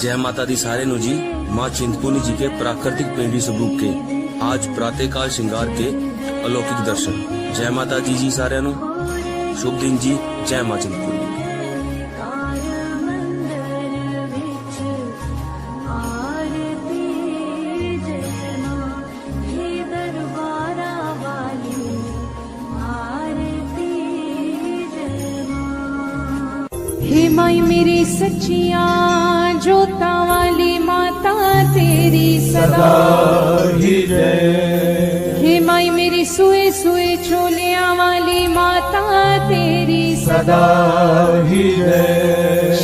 जय माता दी सारे नु जी। माँ चिंतपूर्णी जी के प्राकृतिक पेंडी स्वरूप के आज प्रातःकाल श्रृंगार के अलौकिक दर्शन। जय माता दी जी सारे नु शुभ दिन जी। जय माँ चिंतपूर्णी। हे माई मेरी सच्चिया जोता वाली माता तेरी सदा ही जय। हे माई मेरी सुए सुए चोलिया वाली माता तेरी सदा ही जय।